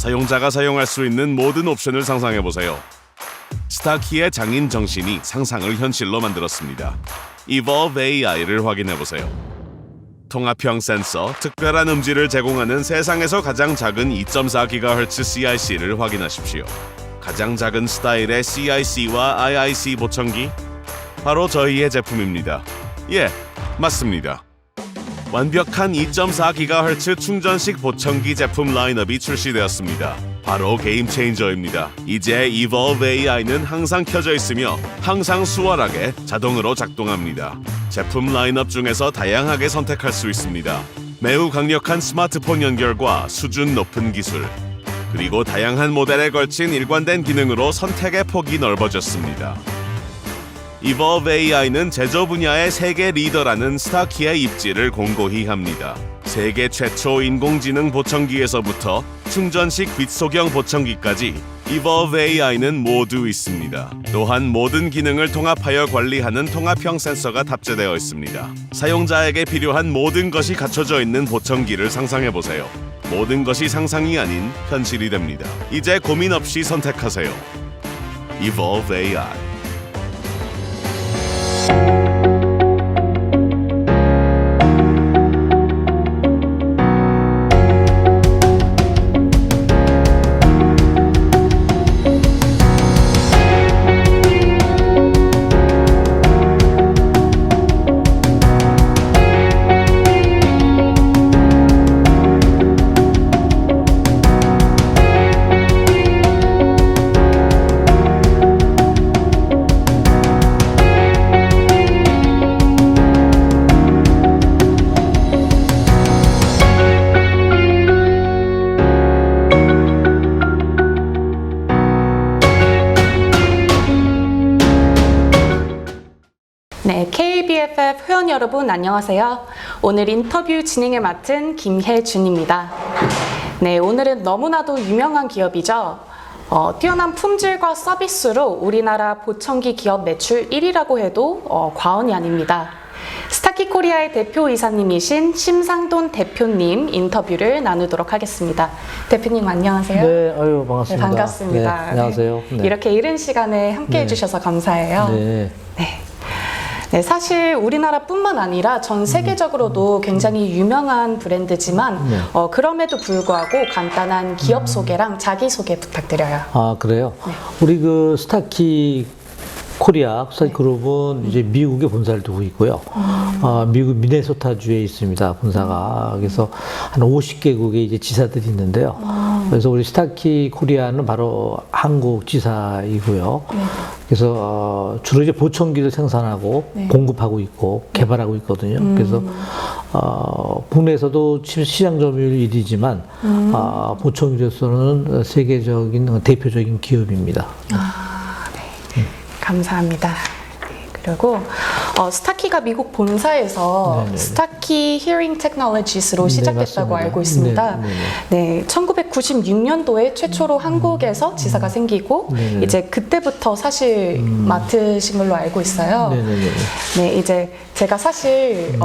사용자가 사용할 수 있는 모든 옵션을 상상해보세요. 스타키의 장인 정신이 상상을 현실로 만들었습니다. Evolve AI를 확인해보세요. 통합형 센서, 특별한 음질을 제공하는 세상에서 가장 작은 2.4GHz CIC를 확인하십시오. 가장 작은 스타일의 CIC와 IIC 보청기? 바로 저희의 제품입니다. 예, 맞습니다. 완벽한 2.4GHz 충전식 보청기 제품 라인업이 출시되었습니다. 바로 게임 체인저입니다. 이제 Evolve AI는 항상 켜져 있으며 항상 수월하게 자동으로 작동합니다. 제품 라인업 중에서 다양하게 선택할 수 있습니다. 매우 강력한 스마트폰 연결과 수준 높은 기술, 그리고 다양한 모델에 걸친 일관된 기능으로 선택의 폭이 넓어졌습니다. Evolve AI는 제조 분야의 세계 리더라는 스타키의 입지를 공고히 합니다. 세계 최초 인공지능 보청기에서부터 충전식 빗소경 보청기까지 Evolve AI는 모두 있습니다. 또한 모든 기능을 통합하여 관리하는 통합형 센서가 탑재되어 있습니다. 사용자에게 필요한 모든 것이 갖춰져 있는 보청기를 상상해보세요. 모든 것이 상상이 아닌 현실이 됩니다. 이제 고민 없이 선택하세요. Evolve AI. 네, KBFF 회원 여러분 안녕하세요. 오늘 인터뷰 진행을 맡은 김혜준입니다. 네, 오늘은 너무나도 유명한 기업이죠. 뛰어난 품질과 서비스로 우리나라 보청기 기업 매출 1위라고 해도 과언이 아닙니다. 스타키 코리아의 대표 이사님이신 심상돈 대표님 인터뷰를 나누도록 하겠습니다. 대표님 안녕하세요. 네, 아유 반갑습니다. 네, 반갑습니다. 네, 안녕하세요. 네. 이렇게 이른 시간에 함께 해주셔서 감사해요. 네. 네, 사실 우리나라뿐만 아니라 전 세계적으로도 굉장히 유명한 브랜드지만 그럼에도 불구하고 간단한 기업 소개랑 자기소개 부탁드려요. 아 그래요? 네. 우리 그 스타키 코리아 스타키 그룹은 이제 미국에 본사를 두고 있고요. 미국 미네소타주에 있습니다, 본사가. 그래서 한 50개국의 이제 지사들이 있는데요. 그래서 우리 스타키 코리아는 바로 한국 지사이고요. 그래서 주로 이제 보청기를 생산하고 공급하고 있고 개발하고 있거든요. 그래서 국내에서도 시장 점유율 1위지만 보청기로서는 세계적인 대표적인 기업입니다. 감사합니다. 그리고 스타키가 미국 본사에서 네네. 스타키 히어링 테크놀로지스로 시작됐다고 맞습니다. 알고 있습니다. 네네. 네, 1996년도에 최초로 한국에서 지사가 생기고 네네. 이제 그때부터 사실 맡으신 걸로 알고 있어요. 네네네. 네, 이제 제가 사실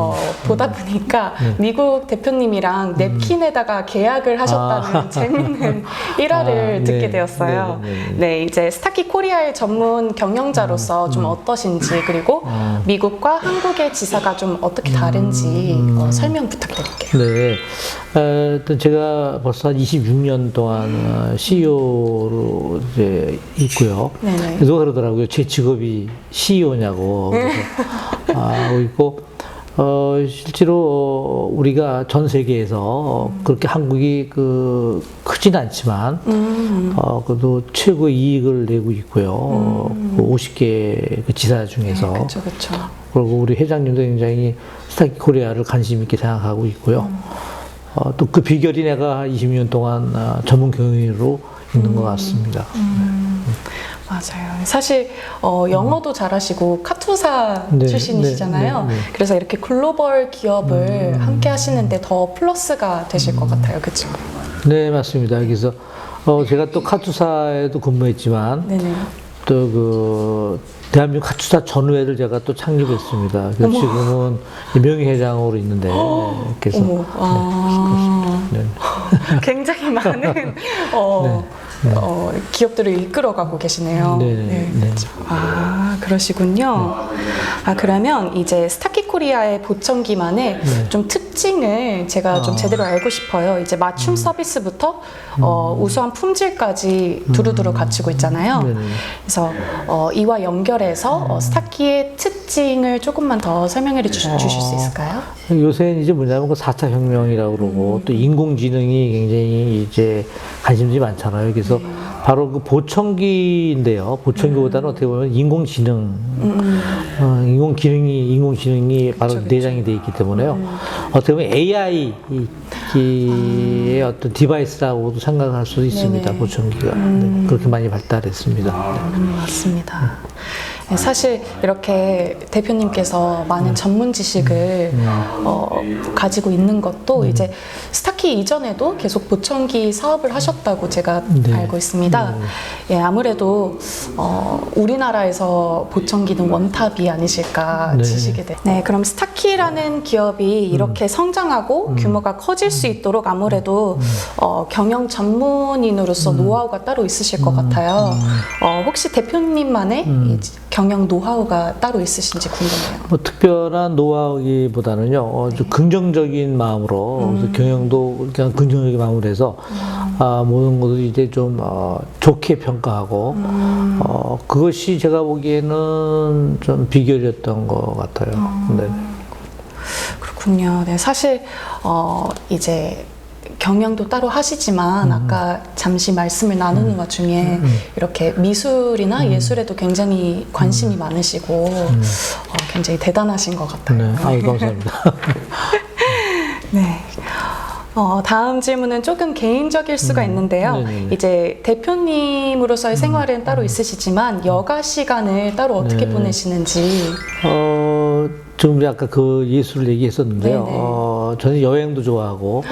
보다 보니까 미국 대표님이랑 냅킨에다가 계약을 하셨다는 재밌는 일화를 듣게 네. 되었어요. 네네네. 네, 이제 스타키 코리아의 전문 경영자로서 좀 어떠신지, 그리고 미국과 한국의 지사가 좀 어떻게 다른지 설명 부탁드릴게요. 네. 일단 제가 벌써 한 26년 동안 CEO로 이제 있고요. 네네. 누가 그러더라고요. 제 직업이 CEO냐고. 하고 있고, 실제로 우리가 전 세계에서 그렇게 한국이 크진 않지만, 그래도 최고의 이익을 내고 있고요. 50개 그 지사 중에서. 그렇죠, 그렇죠. 그리고 우리 회장님도 굉장히 스타키 코리아를 관심 있게 생각하고 있고요. 또 그 비결이 내가 20년 동안 전문 경영으로 있는 것 같습니다. 맞아요. 사실 영어도 잘하시고 카투사 네, 출신이시잖아요. 네. 그래서 이렇게 글로벌 기업을 함께 하시는데 더 플러스가 되실 것 같아요. 그렇죠? 네, 맞습니다. 그래서 제가 또 카투사에도 근무했지만 네네. 또 대한민국 카투사 전우회를 제가 또 창립했습니다. 그래서 지금은 명예회장으로 있는데 그래서 어머, 네. 굉장히 많은 기업들을 이끌어가고 계시네요. 네. 아, 그러시군요. 아, 그러면 이제 스타키 코리아의 보청기만의 좀 특징을 제가 좀 제대로 알고 싶어요. 이제 맞춤 서비스부터 우수한 품질까지 두루두루 갖추고 있잖아요. 그래서 이와 연결해서 스타키의 특징을 조금만 더 설명해 주실 수 있을까요? 요새는 이제 뭐냐면 그 4차 혁명이라고 그러고 또 인공지능이 굉장히 이제 관심들이 많잖아요. 그래서 바로 그 보청기인데요. 보청기보다는 어떻게 보면 인공지능, 인공지능이 바로 그쵸. 내장이 돼 있기 때문에요. 어떻게 보면 AI의 어떤 디바이스라고도 생각할 수도 있습니다. 네네. 보청기가. 네, 그렇게 많이 발달했습니다. 맞습니다. 네, 사실 이렇게 대표님께서 많은 전문 지식을 가지고 있는 것도 이제 스타키 이전에도 계속 보청기 사업을 하셨다고 제가 네. 알고 있습니다. 예, 아무래도 우리나라에서 보청기는 원탑이 아니실까 네. 지식에 대해. 네, 그럼 스타키라는 기업이 이렇게 성장하고 규모가 커질 수 있도록 아무래도 경영 전문인으로서 노하우가 따로 있으실 것 같아요. 혹시 대표님만의 이 경영 노하우가 따로 있으신지 궁금해요. 뭐 특별한 노하우기보다는요, 좀 긍정적인 마음으로 그래서 경영도 그냥 긍정적인 마음으로 해서 모든 것을 이제 좀 좋게 평가하고 그것이 제가 보기에는 좀 비결이었던 것 같아요. 네. 그렇군요. 네, 사실 이제 경영도 따로 하시지만 아까 잠시 말씀을 나누는 와중에 이렇게 미술이나 예술에도 굉장히 관심이 많으시고 굉장히 대단하신 것 같아요. 네. 아유, 감사합니다. 네. 다음 질문은 조금 개인적일 수가 있는데요. 네네네. 이제 대표님으로서의 생활은 따로 있으시지만 여가 시간을 따로 어떻게 네. 보내시는지. 좀 아까 그 예술을 얘기했었는데요. 네네. 저는 여행도 좋아하고,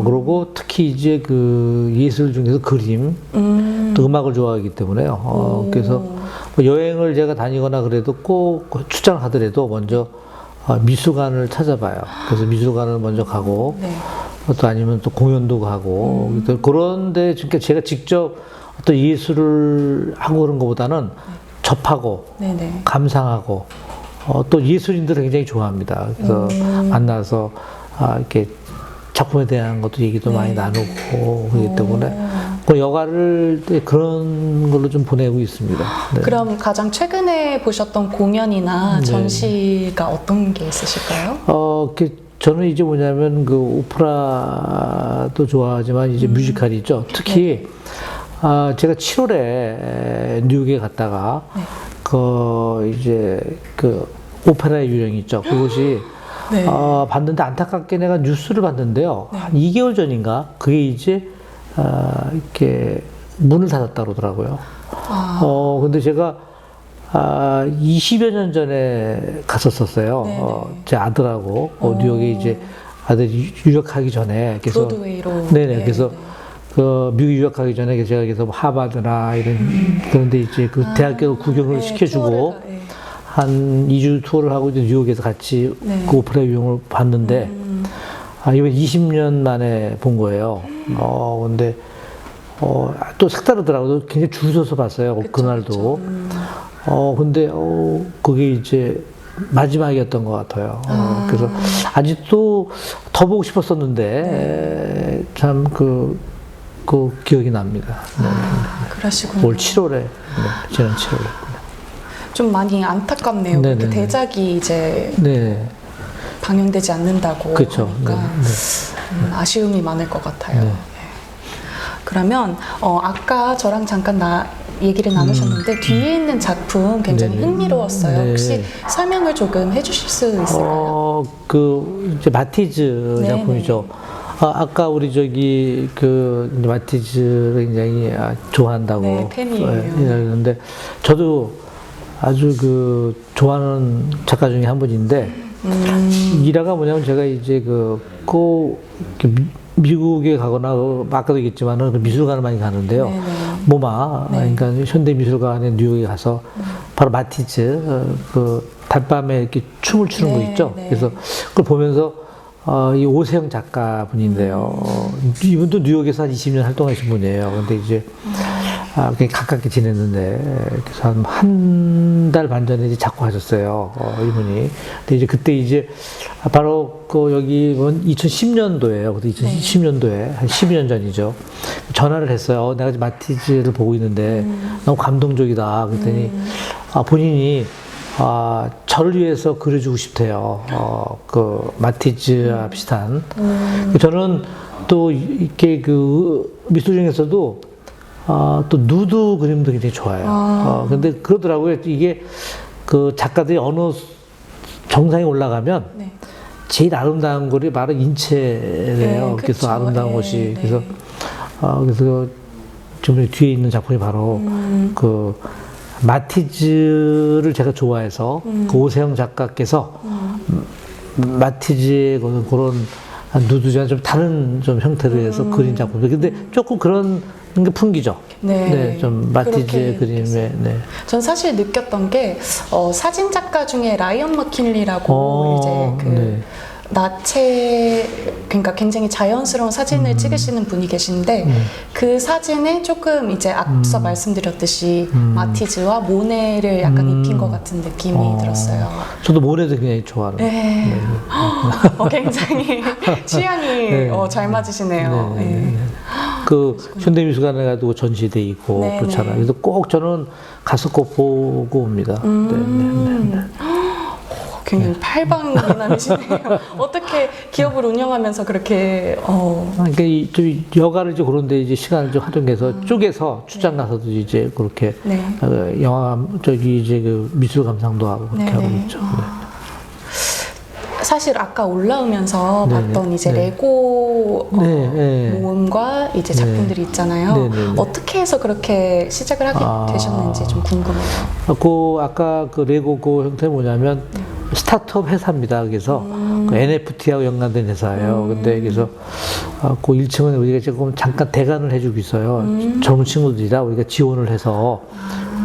그리고 특히 이제 그 예술 중에서 그림, 또 음악을 좋아하기 때문에요. 그래서 뭐 여행을 제가 다니거나 그래도 꼭 출장을 가더라도 먼저 미술관을 찾아봐요. 그래서 미술관을 먼저 가고, 네. 또 아니면 또 공연도 가고, 그런데 제가 직접 어떤 예술을 하고 그런 것보다는 접하고, 네네. 감상하고, 또 예술인들을 굉장히 좋아합니다. 그래서 만나서 이렇게 작품에 대한 것도 얘기도 많이 나누고 그렇기 때문에 그 여가를 그런 걸로 좀 보내고 있습니다. 네. 그럼 가장 최근에 보셨던 공연이나 네. 전시가 어떤 게 있으실까요? 저는 이제 뭐냐면 그 오페라도 좋아하지만 이제 뮤지컬이죠. 특히 제가 7월에 뉴욕에 갔다가 이제 그 오페라의 유령이 있죠. 그것이 네. 봤는데 안타깝게 내가 뉴스를 봤는데요. 한 2개월 전인가 그게 이제 이렇게 문을 닫았다 그러더라고요. 근데 제가 20여 년 전에 갔었어요. 제 아들하고 뉴욕에 이제 아들이 유학하기 전에 그래서 브로드웨이로. 네네. 그래서 그 미국 유학하기 전에 제가 그래서 하버드나 이런 그런데 이제 그 대학교 구경을 시켜주고 한 2주 투어를 하고 이제 뉴욕에서 같이 그 오페라 유형을 봤는데 이번 20년 만에 본 거예요. 근데 또 색다르더라고요. 굉장히 줄 서서 봤어요. 그쵸, 그날도. 근데 그게 이제 마지막이었던 것 같아요. 그래서 아직도 더 보고 싶었었는데 참 그 기억이 납니다. 그러시군요. 올 7월에 지난 7월에. 좀 많이 안타깝네요. 네네네. 그렇게 대작이 이제 네. 방영되지 않는다고 그쵸. 하니까 네. 아쉬움이 많을 것 같아요. 네. 예. 그러면 아까 저랑 잠깐 얘기를 나누셨는데 뒤에 있는 작품 굉장히 네네. 흥미로웠어요. 네. 혹시 설명을 조금 해주실 수 있을까요? 이제 마티즈 네네. 작품이죠. 아까 우리 이제 마티즈를 굉장히 좋아한다고. 네, 팬이에요. 그런데 저도 아주 좋아하는 작가 중에 한 분인데, 일화가 뭐냐면 제가 이제 미국에 가거나 아까도 얘기했지만은 그 미술관을 많이 가는데요. 네네. 모마, 그러니까 현대미술관에 뉴욕에 가서 바로 마티즈 그 달밤에 이렇게 춤을 추는 거 있죠. 네. 그래서 그걸 보면서 이 오세영 작가분인데요. 이분도 뉴욕에서 한 20년 활동하신 분이에요. 근데 이제 굉장히 가깝게 지냈는데 그래서 한 달 반 전에 이제 작고하셨어요. 이분이. 근데 이제 그때 이제 바로 그 여기 2010년도에요. 그때 2010년도에 한 12년 전이죠. 전화를 했어요. 내가 지금 마티즈를 보고 있는데 너무 감동적이다. 그랬더니 본인이 저를 위해서 그려주고 싶대요. 그 마티즈와 비슷한. 저는 또 이렇게 그 미술 중에서도 또 누드 그림도 굉장히 좋아해요. 근데 그러더라고요. 이게 그 작가들이 어느 정상에 올라가면 네. 제일 아름다운 글이 바로 인체래요. 네, 그래서 그쵸. 아름다운 네, 것이. 네. 그래서 지금 뒤에 있는 작품이 바로 그 마티즈를 제가 좋아해서 그 오세영 작가께서 마티즈의 그런 누드지만 좀 다른 좀 형태로 해서 그린 작품들. 근데 조금 그런 게 풍기죠. 네. 좀 마티즈의 그림에. 네. 전 사실 느꼈던 게 사진 작가 중에 라이언 머킨리라고 이제 그 네. 나체 그러니까 굉장히 자연스러운 사진을 찍으시는 분이 계신데 그 사진에 조금 이제 앞서 말씀드렸듯이 마티즈와 모네를 약간 입힌 것 같은 느낌이 들었어요. 저도 모네도 굉장히 좋아하는. 네. 굉장히 취향이 네. 잘 맞으시네요. 네. 네. 그 현대미술관에 가도 전시돼 있고 네, 그렇잖아요. 네. 그래서 꼭 저는 가서 꼭 보고 옵니다. 네. 굉장히 팔방미남이시네요. 어떻게 기업을 운영하면서 그렇게 그러니까 좀 여가를 좀 그런데 이제 시간을 좀 활용해서 쪼개서 출장 가서도 이제 그렇게 네. 영화 저기 이제 그 미술 감상도 하고 그렇게 네, 하고 네. 있죠. 사실 아까 올라오면서 네, 봤던 이제 네. 레고 네, 네. 모음과 이제 작품들이 있잖아요. 네, 네, 네. 어떻게 해서 그렇게 시작을 하게 되셨는지 좀 궁금해요. 아까 그 레고 그 형태는 뭐냐면 스타트업 회사입니다. 그래서 그 NFT하고 연관된 회사예요. 근데 그래서 그 1층은 우리가 지금 잠깐 대관을 해주고 있어요. 젊은 친구들이라 우리가 지원을 해서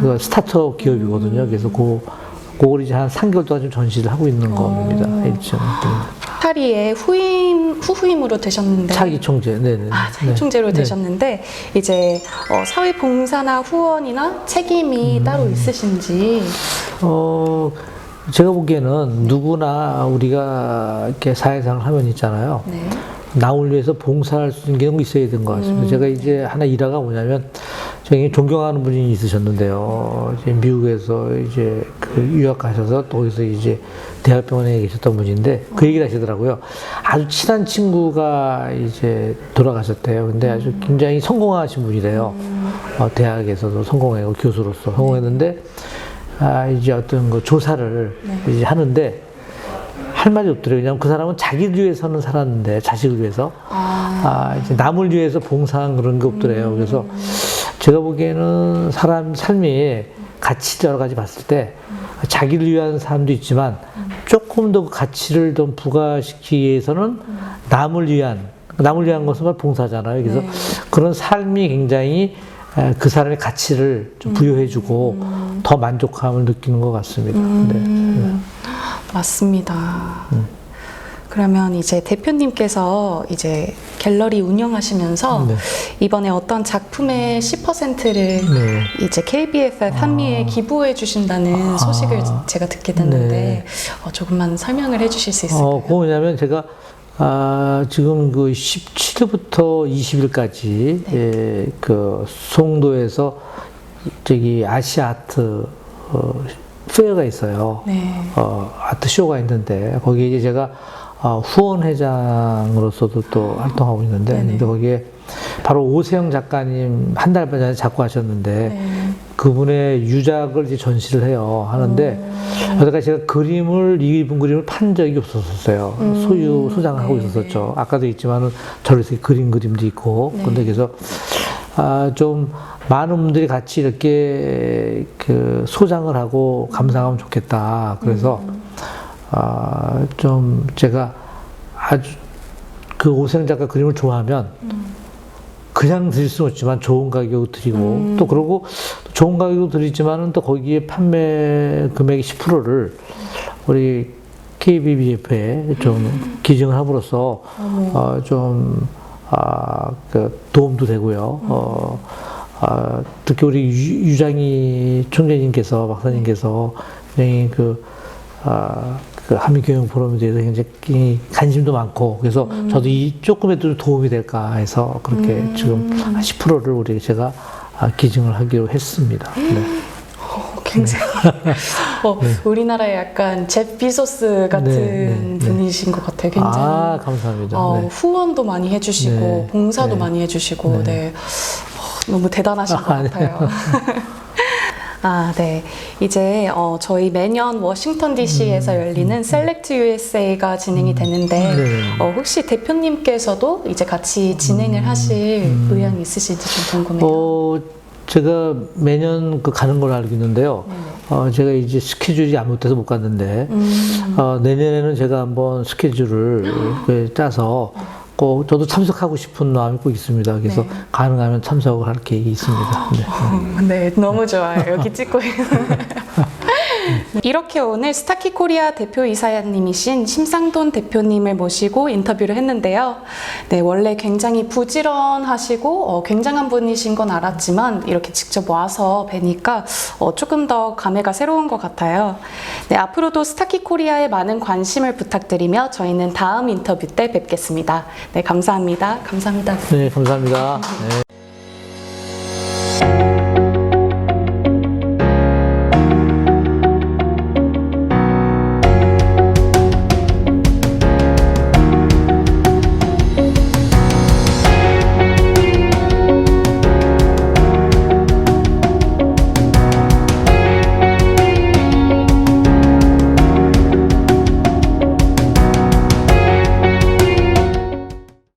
그 스타트업 기업이거든요. 그래서 그걸 이제 한 3개월 동안 좀 전시를 하고 있는 겁니다. 1층. 파리에 후임으로 되셨는데 차기 총재. 네네. 차기 총재로 되셨는데 이제 사회봉사나 후원이나 책임이 따로 있으신지. 제가 보기에는 누구나 우리가 이렇게 사회생활을 하면 있잖아요. 네. 남을 위해서 봉사할 수 있는 게 있어야 되는 것 같습니다. 제가 이제 하나 일화가 뭐냐면, 저희 존경하는 분이 있으셨는데요. 이제 미국에서 이제 그 유학 가셔서 또 거기서 이제 대학병원에 계셨던 분인데 그 얘기를 하시더라고요. 아주 친한 친구가 이제 돌아가셨대요. 근데 아주 굉장히 성공하신 분이래요. 대학에서도 성공하고 교수로서 성공했는데, 이제 어떤 그 조사를 이제 하는데 할 말이 없더래요. 왜냐하면 그 사람은 자기를 위해서는 살았는데 자식을 위해서 이제 남을 위해서 봉사한 그런 게 없더래요. 그래서 제가 보기에는 사람 삶이 가치 여러 가지 봤을 때 자기를 위한 삶도 있지만 조금 더 가치를 좀 부과시키기 위해서는 남을 위한 것은 바로 봉사잖아요. 그래서 그런 삶이 굉장히 그 사람의 가치를 좀 부여해주고 더 만족감을 느끼는 것 같습니다. 네. 맞습니다. 그러면 이제 대표님께서 이제 갤러리 운영하시면서 네. 이번에 어떤 작품의 10%를 네. 이제 KBFF 한미에 기부해 주신다는 소식을 제가 듣게 됐는데 네. 조금만 설명을 해 주실 수 있을까요? 그거 뭐냐면 제가 지금 그 17일부터 20일까지 그 송도에서 저기 아시아 아트 페어가 있어요. 네. 아트 쇼가 있는데 거기에 이제 제가 후원회장으로서도 또 활동하고 있는데, 근데 거기에 바로 오세영 작가님 한 달 반 전에 작고하셨는데 그분의 유작을 이제 전시를 해요. 하는데 여기다가 제가 이분 그림을 판 적이 없었어요. 소장하고 있었었죠. 아까도 있지만은 저래서 그린 그림도 있고. 근데 그래서 좀 많은 분들이 같이 이렇게 그 소장을 하고 감상하면 좋겠다. 그래서 좀 제가 아주 그 오세영 작가 그림을 좋아하면 그냥 드릴 수는 없지만 좋은 가격으로 드리고 또 그러고 좋은 가격으로 드리지만은 또 거기에 판매 금액의 10%를 우리 KBBF에 좀 기증을 함으로써 그 도움도 되고요. 특히 우리 유장희 총재님께서 박사님께서 굉장히 그 한미교육 포럼에 대해서 굉장히 관심도 많고 그래서 저도 이 조금이라도 도움이 될까 해서 그렇게 지금 10%를 제가 기증을 하기로 했습니다. 네. 굉장히 우리나라의 약간 잽 비소스 같은 분이신 것 같아요. 굉장히 감사합니다. 네. 후원도 많이 해주시고 네. 봉사도 네. 많이 해주시고 네. 너무 대단하신 것 같아요. 네. 이제 저희 매년 워싱턴 DC에서 열리는 셀렉트 USA가 진행이 되는데 혹시 대표님께서도 이제 같이 진행을 하실 의향이 있으신지 좀 궁금해요. 제가 매년 가는 걸로 알고 있는데요. 제가 이제 스케줄이 잘못돼서 못 갔는데 내년에는 제가 한번 스케줄을 짜서 꼭 저도 참석하고 싶은 마음이 꼭 있습니다. 그래서 가능하면 참석을 할 계획이 있습니다. 네, 너무 좋아요. 여기 찍고 있는. 이렇게 오늘 스타키 코리아 대표이사님이신 심상돈 대표님을 모시고 인터뷰를 했는데요. 네, 원래 굉장히 부지런하시고 굉장한 분이신 건 알았지만 이렇게 직접 와서 뵈니까 조금 더 감회가 새로운 것 같아요. 네, 앞으로도 스타키 코리아에 많은 관심을 부탁드리며 저희는 다음 인터뷰 때 뵙겠습니다. 네, 감사합니다. 감사합니다. 네, 감사합니다. 네.